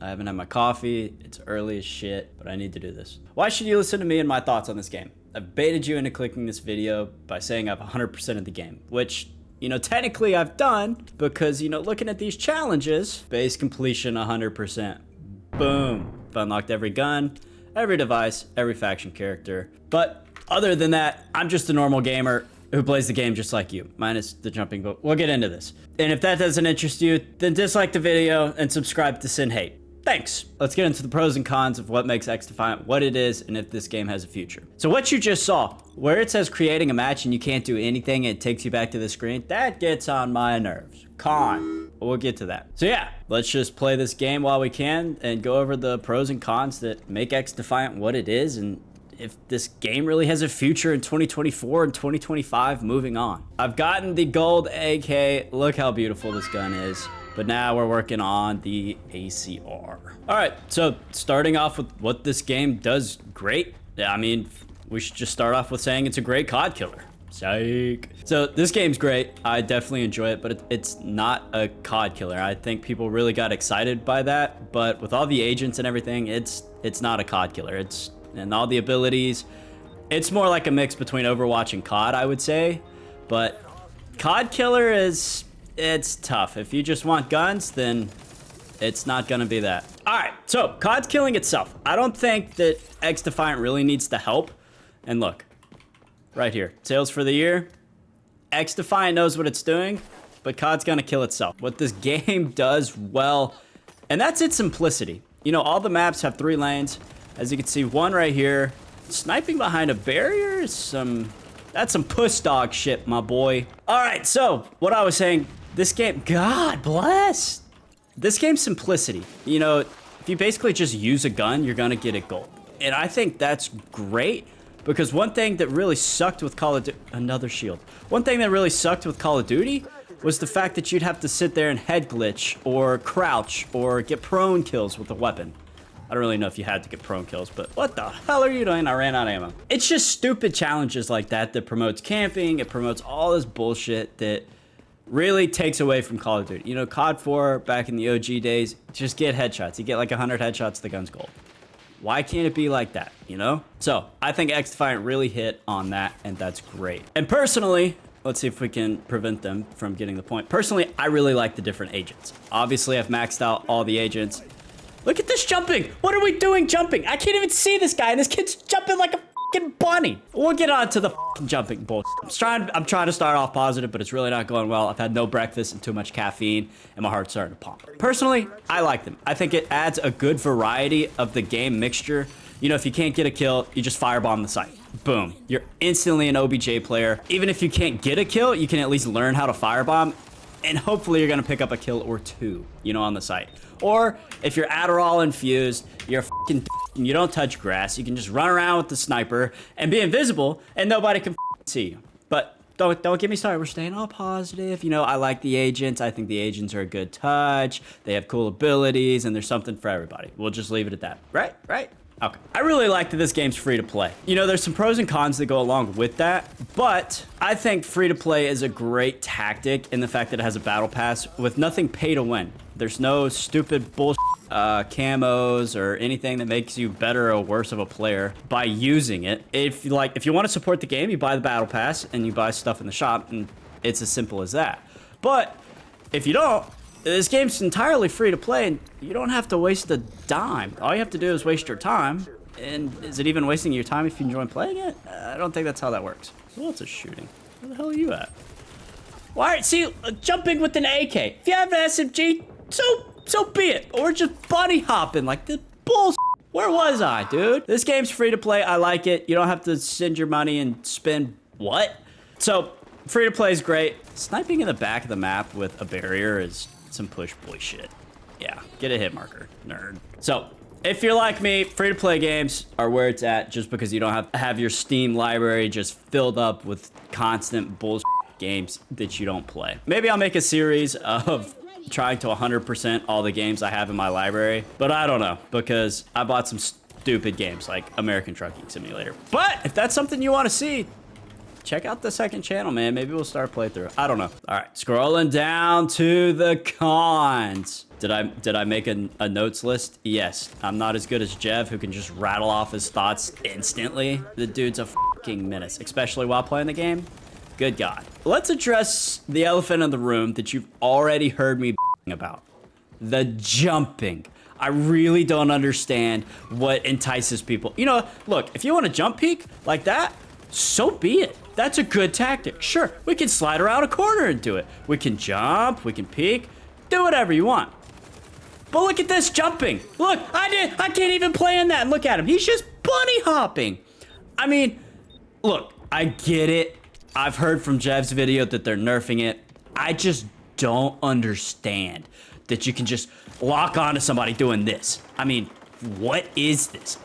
I haven't had my coffee. It's early as shit, but I need to do this. Why should you listen to me and my thoughts on this game? I've baited you into clicking this video by saying I've 100% of the game, which, technically I've done because, looking at these challenges, base completion 100%. Boom. I've unlocked every gun, every device, every faction character. But other than that, I'm just a normal gamer who plays the game just like you, minus the jumping, but we'll get into this. And if that doesn't interest you, then dislike the video and subscribe to Sin Hate. Thanks. Let's get into the pros and cons of what makes Xdefiant what it is and if this game has a future. So what you just saw, where it says creating a match and you can't do anything and it takes you back to the screen, that gets on my nerves. Con. We'll get to that. So yeah, let's just play this game while we can and go over the pros and cons that make Xdefiant what it is and if this game really has a future in 2024 and 2025 moving on. I've gotten the gold AK. Look how beautiful this gun is. But now we're working on the ACR. All right, so starting off with what this game does great. I mean, we should just start off with saying it's a great COD killer. Psych. So this game's great. I definitely enjoy it, but it's not a COD killer. I think people really got excited by that, but with all the agents and everything, it's not a COD killer. And all the abilities, it's more like a mix between Overwatch and COD, I would say. But COD killer it's tough. If you just want guns, then it's not gonna be that. All right, so COD's killing itself. I don't think that Xdefiant really needs to help. And look, right here, sales for the year. Xdefiant knows what it's doing, but COD's gonna kill itself. What this game does well, and that's its simplicity. All the maps have 3 lanes. As you can see, one right here. Sniping behind a barrier is that's some puss dog shit, my boy. All right, so what I was saying, this game, God bless. This game's simplicity. If you basically just use a gun, you're gonna get it gold. And I think that's great because one thing that really sucked with Call of Duty, another shield. One thing that really sucked with Call of Duty was the fact that you'd have to sit there and head glitch or crouch or get prone kills with a weapon. I don't really know if you had to get prone kills, but what the hell are you doing? I ran out of ammo. It's just stupid challenges like that that promotes camping. It promotes all this bullshit that really takes away from Call of Duty. COD 4 back in the OG days, just get headshots. You get like 100 headshots, the gun's gold. Why can't it be like that, So I think Xdefiant really hit on that, and that's great. And personally, let's see if we can prevent them from getting the point. Personally, I really like the different agents. Obviously, I've maxed out all the agents. Look at this jumping. What are we doing jumping? I can't even see this guy, and this kid's jumping like a fucking bunny. We'll get on to the fucking jumping bullshit. I'm trying to start off positive, but it's really not going well. I've had no breakfast and too much caffeine, and my heart's starting to pump. Personally, I like them. I think it adds a good variety of the game mixture. If you can't get a kill, you just firebomb the site. Boom. You're instantly an OBJ player. Even if you can't get a kill, you can at least learn how to firebomb, and hopefully you're gonna pick up a kill or 2, on the site. Or if you're Adderall infused, you're fucking and you don't touch grass, you can just run around with the sniper and be invisible and nobody can see you. But don't get me started. We're staying all positive. I like the agents. I think the agents are a good touch. They have cool abilities and there's something for everybody. We'll just leave it at that. Right? Okay. I really like that this game's free to play. There's some pros and cons that go along with that, but I think free to play is a great tactic in the fact that it has a battle pass with nothing pay to win. There's no stupid bullshit camos or anything that makes you better or worse of a player by using it. If you want to support the game, you buy the battle pass and you buy stuff in the shop, and it's as simple as that. But if you don't, this game's entirely free to play, and you don't have to waste a dime. All you have to do is waste your time. And is it even wasting your time if you enjoy playing it? I don't think that's how that works. Who else is shooting? Where the hell are you at? Why? See, jumping with an AK. If you have an SMG, so be it. Or just bunny hopping like the bullshit. Where was I, dude? This game's free to play. I like it. You don't have to send your money and spend what? So free to play is great. Sniping in the back of the map with a barrier is some push boy shit. Yeah, get a hit marker, nerd. So if you're like me, free to play games are where it's at just because you don't have your Steam library just filled up with constant bullshit games that you don't play. Maybe I'll make a series of trying to 100% all the games I have in my library, but I don't know because I bought some stupid games like American Trucking Simulator. But if that's something you want to see, check out the second channel, man. Maybe we'll start a playthrough. I don't know. All right, scrolling down to the cons. Did I make a notes list? Yes. I'm not as good as Jev, who can just rattle off his thoughts instantly. The dude's a fucking menace, especially while playing the game. Good God. Let's address the elephant in the room that you've already heard me about. The jumping. I really don't understand what entices people. You know, look, if you want to jump peek like that, so be it. That's a good tactic. Sure, we can slide around a corner and do it. We can jump, we can peek, do whatever you want. But look at this jumping. Look, I can't even plan that. Look at him. He's just bunny hopping. I mean, look, I get it. I've heard from Jev's video that they're nerfing it. I just don't understand that you can just lock onto somebody doing this. I mean, what is this?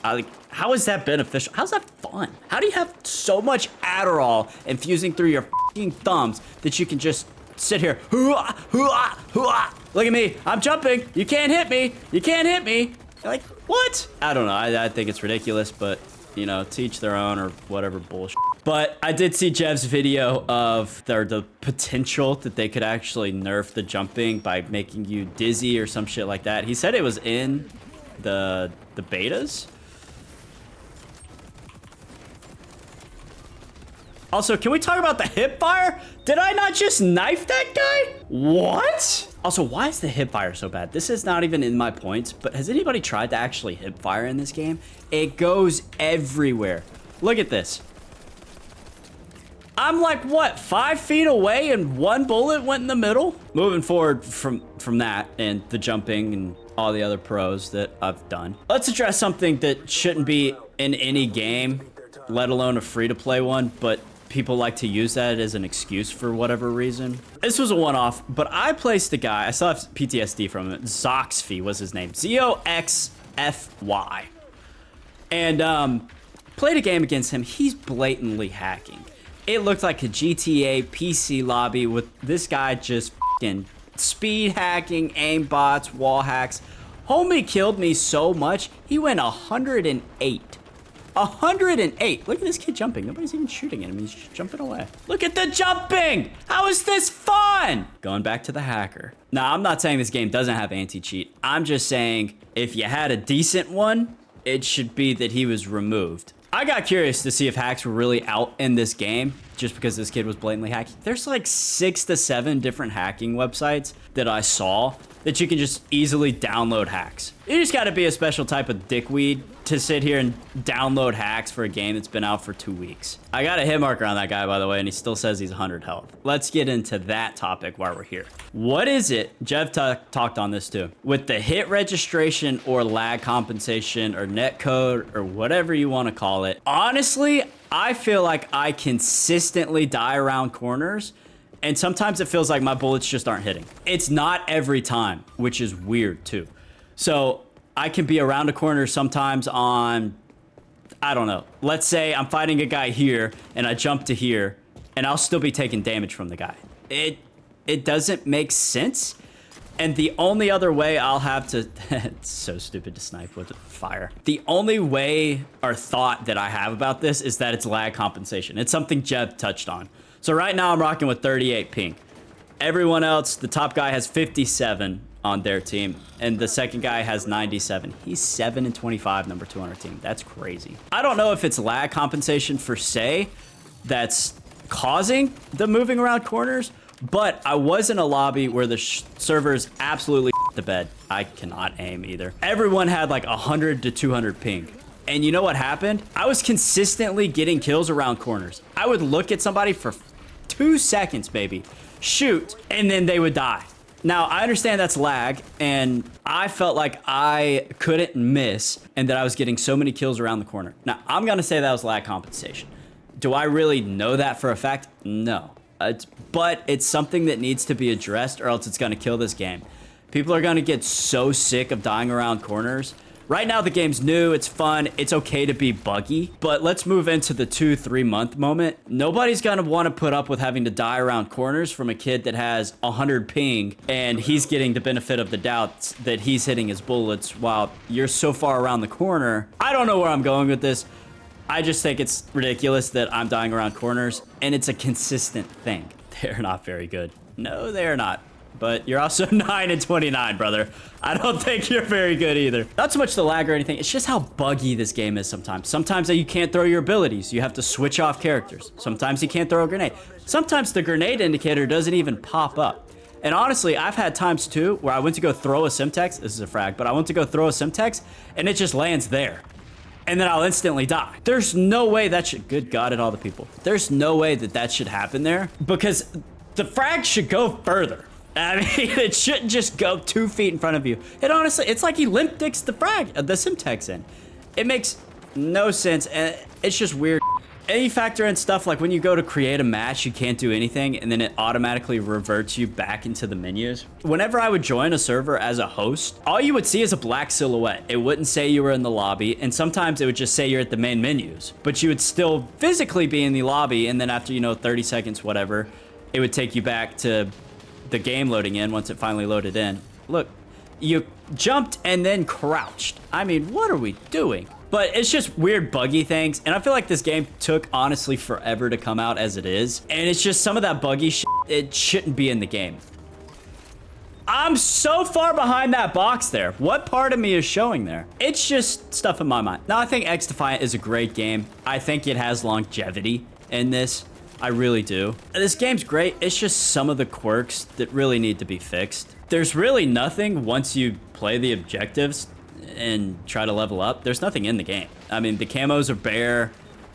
How is that beneficial? How's that fun? How do you have so much Adderall infusing through your fucking thumbs that you can just sit here? Hoo-ah, hoo-ah, hoo-ah. Look at me. I'm jumping. You can't hit me. You can't hit me. You're like, what? I don't know. I think it's ridiculous, but, you know, teach their own or whatever bullshit. But I did see Jev's video of the potential that they could actually nerf the jumping by making you dizzy or some shit like that. He said it was in the betas. Also, can we talk about the hip fire? Did I not just knife that guy? What? Also, why is the hip fire so bad? This is not even in my points, but has anybody tried to actually hip fire in this game? It goes everywhere. Look at this. I'm like, what, 5 feet away and one bullet went in the middle? Moving forward from that and the jumping and all the other pros that I've done, let's address something that shouldn't be in any game, let alone a free-to-play one, but people like to use that as an excuse for whatever reason. This was a one-off, but I placed a guy, I still have PTSD from it. Zoxfy was his name. Z-O-X-F-Y. And played a game against him. He's blatantly hacking. It looked like a GTA PC lobby with this guy just fucking speed hacking, aim bots, wall hacks. Homie killed me so much, he went 108. 108. Look at this kid jumping. Nobody's even shooting at him. He's just jumping away. Look at the jumping. How is this fun? Going back to the hacker. Now, I'm not saying this game doesn't have anti-cheat. I'm just saying if you had a decent one, it should be that he was removed. I got curious to see if hacks were really out in this game just because this kid was blatantly hacking. There's like 6 to 7 different hacking websites that I saw that you can just easily download hacks. You just gotta be a special type of dickweed to sit here and download hacks for a game that's been out for 2 weeks. I got a hit marker on that guy, by the way, and he still says he's 100 health. Let's get into that topic while we're here. What is it, Jev talked on this too, with the hit registration or lag compensation or netcode or whatever you wanna call it? Honestly, I feel like I consistently die around corners, and sometimes it feels like my bullets just aren't hitting. It's not every time, which is weird too. So I can be around a corner sometimes on, I don't know. Let's say I'm fighting a guy here and I jump to here and I'll still be taking damage from the guy. It doesn't make sense. And the only other way I'll have to, it's so stupid to snipe with fire. The only way or thought that I have about this is that it's lag compensation. It's something Jev touched on. So right now I'm rocking with 38 ping. Everyone else, the top guy has 57 on their team, and the second guy has 97. He's 7 and 25, number 2 on our team. That's crazy. I don't know if it's lag compensation per se that's causing the moving around corners, but I was in a lobby where the servers absolutely the bed. I cannot aim either. Everyone had like 100 to 200 ping. And you know what happened? I was consistently getting kills around corners. I would look at somebody for 2 seconds, maybe, shoot, and then they would die. Now, I understand that's lag, and I felt like I couldn't miss and that I was getting so many kills around the corner. Now, I'm gonna say that was lag compensation. Do I really know that for a fact? No. But it's something that needs to be addressed or else it's gonna kill this game. People are gonna get so sick of dying around corners. Right now, the game's new, it's fun, it's okay to be buggy, but let's move into the 2-3 month moment. Nobody's gonna wanna put up with having to die around corners from a kid that has 100 ping, and he's getting the benefit of the doubt that he's hitting his bullets while you're so far around the corner. I don't know where I'm going with this. I just think it's ridiculous that I'm dying around corners, and it's a consistent thing. They're not very good. No, they're not. but you're also 9 and 29, brother. I don't think you're very good either. Not so much the lag or anything. It's just how buggy this game is sometimes. Sometimes you can't throw your abilities. You have to switch off characters. Sometimes you can't throw a grenade. Sometimes the grenade indicator doesn't even pop up. And honestly, I've had times too where I went to go throw a Simtex. This is a frag, but I went to go throw a Simtex and it just lands there. And then I'll instantly die. There's no way that should, good God at all the people. There's no way that that should happen there because the frag should go further. I mean, it shouldn't just go 2 feet in front of you. It honestly, it's like he limp dicks the frag, the Simtex in. It makes no sense, and it's just weird. And you factor in stuff like when you go to create a match, you can't do anything, and then it automatically reverts you back into the menus. Whenever I would join a server as a host, all you would see is a black silhouette. It wouldn't say you were in the lobby, and sometimes it would just say you're at the main menus. But you would still physically be in the lobby, and then after, you know, 30 seconds, whatever, it would take you back to the game loading in once it finally loaded in. Look, you jumped and then crouched. I mean, what are we doing? But it's just weird buggy things, and I feel like this game took honestly forever to come out as it is, and it's just some of that buggy shit, it shouldn't be in the game. I'm so far behind that box there. What part of me is showing there? It's just stuff in my mind. Now, I think Xdefiant is a great game. I think it has longevity in this. I really do. This game's great. It's just some of the quirks that really need to be fixed. There's really nothing once you play the objectives and try to level up. There's nothing in the game. I mean, the camos are bare.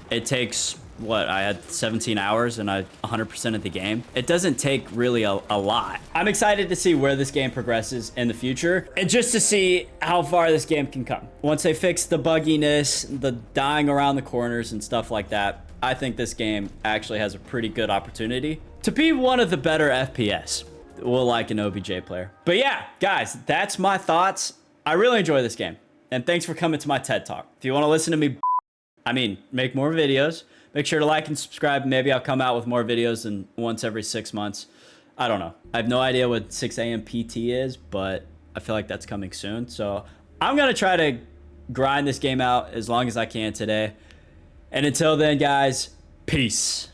It takes, what, I had 17 hours and I 100% of the game. It doesn't take really a lot. I'm excited to see where this game progresses in the future and just to see how far this game can come. Once they fix the bugginess, the dying around the corners and stuff like that, I think this game actually has a pretty good opportunity to be one of the better FPS. Well, like an OBJ player. But yeah, guys, that's my thoughts. I really enjoy this game. And thanks for coming to my TED Talk. If you want to listen to me, make more videos, make sure to like and subscribe. Maybe I'll come out with more videos than once every 6 months. I don't know. I have no idea what 6 a.m. PT is, but I feel like that's coming soon. So I'm going to try to grind this game out as long as I can today. And until then, guys, peace.